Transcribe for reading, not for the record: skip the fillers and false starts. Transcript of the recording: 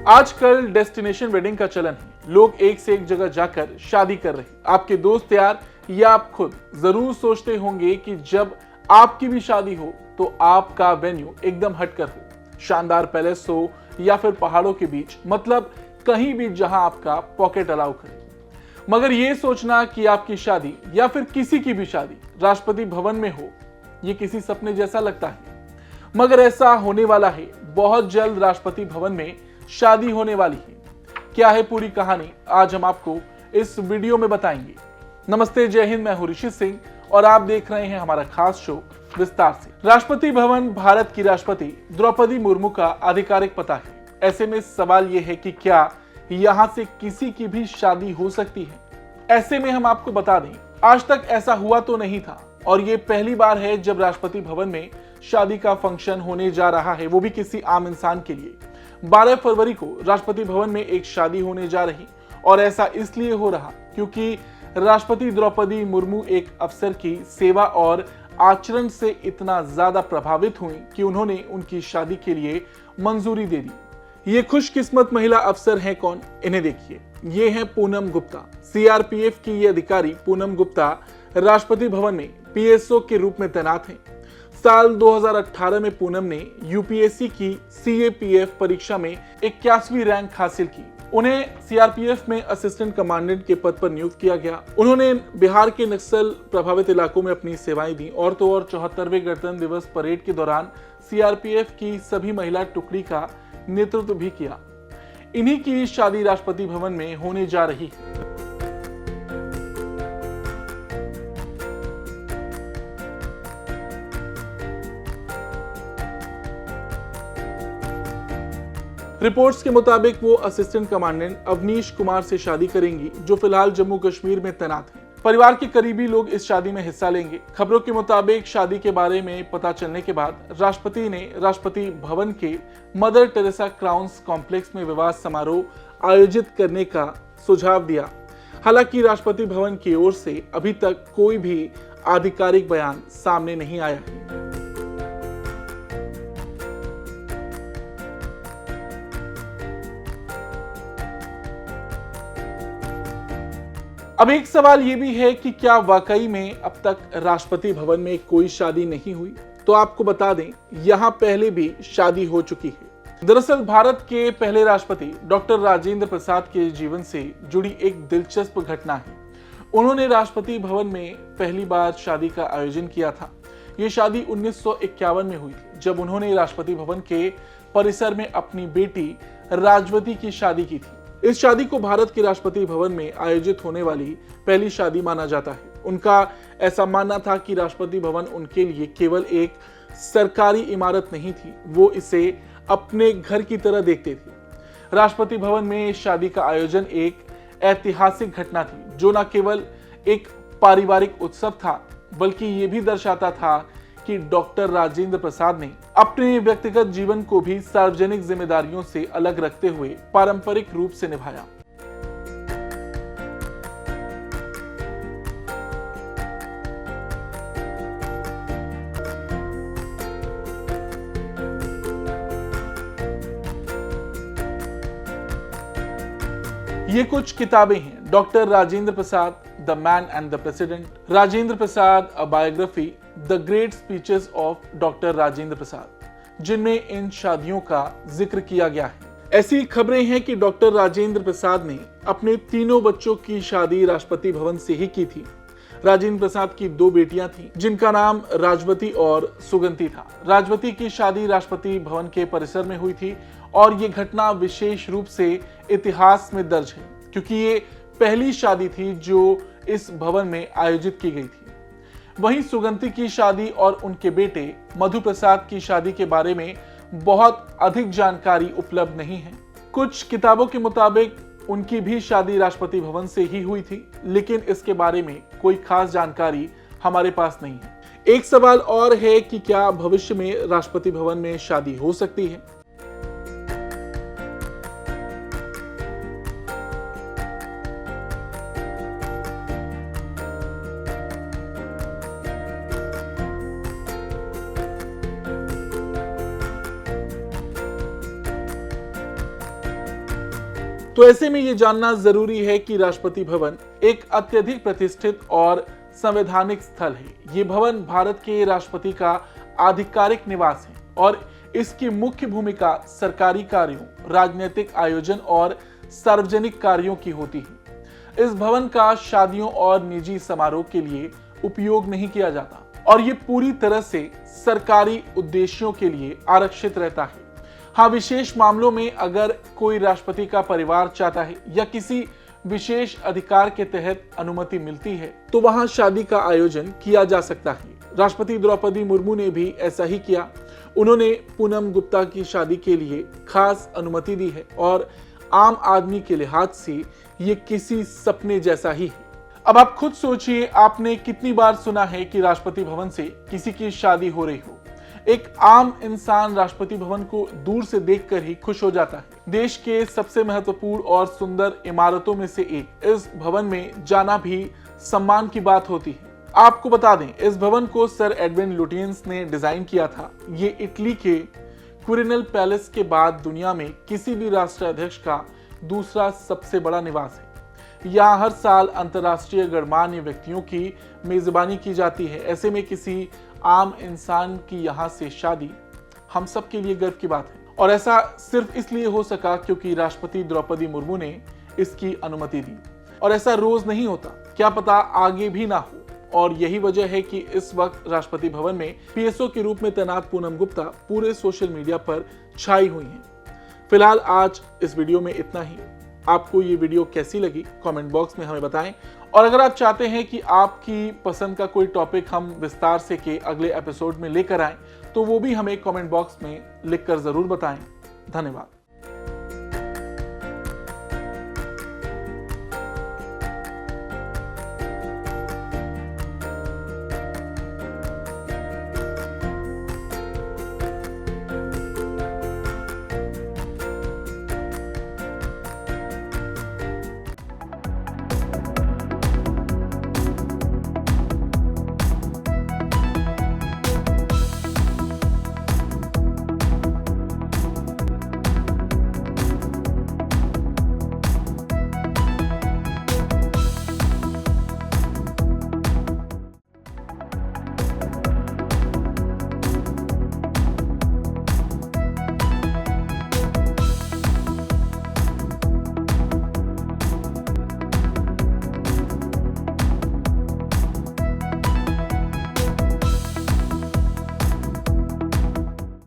आजकल destination wedding का चलन है। लोग एक से एक जगह जाकर शादी कर रहे हैं। आपके दोस्त यार या आप खुद जरूर सोचते होंगे कि जब आपकी भी शादी हो तो आपका वेन्यू एकदम हटकर हो, शानदार पैलेस हो या फिर पहाड़ों के बीच, मतलब कहीं भी जहां आपका पॉकेट अलाउ करे। मगर ये सोचना कि आपकी शादी या फिर किसी की भी शादी राष्ट्रपति भवन में हो, ये किसी सपने जैसा लगता है। मगर ऐसा होने वाला है। बहुत जल्द राष्ट्रपति भवन में शादी होने वाली है। क्या है पूरी कहानी, आज हम आपको इस वीडियो में बताएंगे। नमस्ते, जय हिंद, मैं हूं ऋषि सिंह और आप देख रहे हैं हमारा खास शो विस्तार से। राष्ट्रपति भवन भारत की राष्ट्रपति द्रौपदी मुर्मू का आधिकारिक पता है। ऐसे में सवाल यह है कि क्या यहां से किसी की भी शादी हो सकती है? ऐसे में हम आपको बता दें, आज तक ऐसा हुआ तो नहीं था और ये पहली बार है जब राष्ट्रपति भवन में शादी का फंक्शन होने जा रहा है, वो भी किसी आम इंसान के लिए। 12 फरवरी को राष्ट्रपति भवन में एक शादी होने जा रही और ऐसा इसलिए हो रहा क्योंकि राष्ट्रपति द्रौपदी मुर्मू एक अफसर की सेवा और आचरण से इतना ज्यादा प्रभावित हुई कि उन्होंने उनकी शादी के लिए मंजूरी दे दी। ये खुशकिस्मत महिला अफसर हैं कौन, इन्हें देखिए। ये हैं पूनम गुप्ता। सीआरपीएफ की ये अधिकारी पूनम गुप्ता राष्ट्रपति भवन में पीएसओ के रूप में तैनात हैं। साल 2018 में पूनम ने यूपीएससी की सीएपीएफ परीक्षा में 81वीं रैंक हासिल की। उन्हें सीआरपीएफ में असिस्टेंट कमांडेंट के पद पर नियुक्त किया गया। उन्होंने बिहार के नक्सल प्रभावित इलाकों में अपनी सेवाएं दी और तो और 74वें गणतंत्र दिवस परेड के दौरान सीआरपीएफ की सभी महिला टुकड़ी का नेतृत्व भी किया। इन्हीं की शादी राष्ट्रपति भवन में होने जा रही है। रिपोर्ट्स के मुताबिक वो असिस्टेंट कमांडेंट अवनीश कुमार से शादी करेंगी, जो फिलहाल जम्मू कश्मीर में तैनात हैं। परिवार के करीबी लोग इस शादी में हिस्सा लेंगे। खबरों के मुताबिक शादी के बारे में पता चलने के बाद राष्ट्रपति ने राष्ट्रपति भवन के मदर टेरेसा क्राउन्स कॉम्प्लेक्स में विवाह समारोह आयोजित करने का सुझाव दिया। हालांकि राष्ट्रपति भवन की ओर से अभी तक कोई भी आधिकारिक बयान सामने नहीं आया है। अब एक सवाल ये भी है कि क्या वाकई में अब तक राष्ट्रपति भवन में कोई शादी नहीं हुई? तो आपको बता दें, यहां पहले भी शादी हो चुकी है। दरअसल भारत के पहले राष्ट्रपति डॉक्टर राजेंद्र प्रसाद के जीवन से जुड़ी एक दिलचस्प घटना है। उन्होंने राष्ट्रपति भवन में पहली बार शादी का आयोजन किया था। ये शादी 1951 में हुई थी, जब उन्होंने राष्ट्रपति भवन के परिसर में अपनी बेटी राजवती की शादी की थी। इस शादी को भारत के राष्ट्रपति भवन में आयोजित होने वाली पहली शादी माना जाता है। उनका ऐसा मानना था कि राष्ट्रपति भवन उनके लिए केवल एक सरकारी इमारत नहीं थी, वो इसे अपने घर की तरह देखते थे। राष्ट्रपति भवन में शादी का आयोजन एक ऐतिहासिक घटना थी, जो न केवल एक पारिवारिक उत्सव था, बल्कि ये भी दर्शाता था कि डॉक्टर राजेंद्र प्रसाद ने अपने व्यक्तिगत जीवन को भी सार्वजनिक जिम्मेदारियों से अलग रखते हुए पारंपरिक रूप से निभाया। ये कुछ किताबें हैं। Doctor Rajendra Prasad, the man and the president, Rajendra Prasad, a biography, the great speeches of doctor Rajendra Prasad, जिनमें इन शादियों का जिक्र किया गया है। ऐसी खबरें हैं कि डॉक्टर राजेंद्र प्रसाद ने अपने तीनों बच्चों की शादी राष्ट्रपति भवन से ही की थी। राजेंद्र प्रसाद की 2 बेटियां थीं, जिनका नाम राजवती और सुगंती था। राजवती की शादी राष्ट्रपति भवन के परिसर में हुई थी और ये घटना विशेष रूप से इतिहास में दर्ज है, क्योंकि ये पहली शादी थी जो इस भवन में आयोजित की गई थी। वहीं सुगंती की शादी और उनके बेटे मधु प्रसाद की शादी के बारे में बहुत अधिक जानकारी उपलब्ध नहीं है। कुछ किताबों के मुताबिक उनकी भी शादी राष्ट्रपति भवन से ही हुई थी, लेकिन इसके बारे में कोई खास जानकारी हमारे पास नहीं है। एक सवाल और है कि क्या भविष्य में राष्ट्रपति भवन में शादी हो सकती है? तो ऐसे में ये जानना जरूरी है कि राष्ट्रपति भवन एक अत्यधिक प्रतिष्ठित और संवैधानिक स्थल है। ये भवन भारत के राष्ट्रपति का आधिकारिक निवास है और इसकी मुख्य भूमिका सरकारी कार्यों, राजनीतिक आयोजन और सार्वजनिक कार्यों की होती है। इस भवन का शादियों और निजी समारोह के लिए उपयोग नहीं किया जाता और ये पूरी तरह से सरकारी उद्देश्यों के लिए आरक्षित रहता है। हाँ, विशेष मामलों में अगर कोई राष्ट्रपति का परिवार चाहता है या किसी विशेष अधिकार के तहत अनुमति मिलती है तो वहां शादी का आयोजन किया जा सकता है। राष्ट्रपति द्रौपदी मुर्मू ने भी ऐसा ही किया। उन्होंने पूनम गुप्ता की शादी के लिए खास अनुमति दी है और आम आदमी के लिहाज से ये किसी सपने जैसा ही है। अब आप खुद सोचिए, आपने कितनी बार सुना है कि राष्ट्रपति भवन से किसी की शादी हो रही हो। एक आम इंसान राष्ट्रपति भवन को दूर से देखकर ही खुश हो जाता है। देश के सबसे महत्वपूर्ण और सुंदर इमारतों में से एक इस भवन में जाना भी सम्मान की बात होती है। आपको बता दें, इस भवन को सर एडविन लुटियंस ने डिजाइन किया था। ये इटली के क्विरिनल पैलेस के बाद दुनिया में किसी भी राष्ट्राध्यक्ष का दूसरा सबसे बड़ा निवास है। यहाँ हर साल अंतर्राष्ट्रीय गणमान्य व्यक्तियों की मेजबानी की जाती है। ऐसे में किसी आम इंसान की यहाँ से शादी हम सब के लिए गर्व की बात है और ऐसा सिर्फ इसलिए हो सका क्योंकि राष्ट्रपति द्रौपदी मुर्मू ने इसकी अनुमति दी और ऐसा रोज नहीं होता, क्या पता आगे भी ना हो। और यही वजह है कि इस वक्त राष्ट्रपति भवन में पीएसओ के रूप में तैनात पूनम गुप्ता पूरे सोशल मीडिया पर छाई हुई हैं। फिलहाल आज इस वीडियो में इतना ही। आपको ये वीडियो कैसी लगी कमेंट बॉक्स में हमें बताएं और अगर आप चाहते हैं कि आपकी पसंद का कोई टॉपिक हम विस्तार से के अगले एपिसोड में लेकर आएं तो वो भी हमें कमेंट बॉक्स में लिखकर जरूर बताएं। धन्यवाद।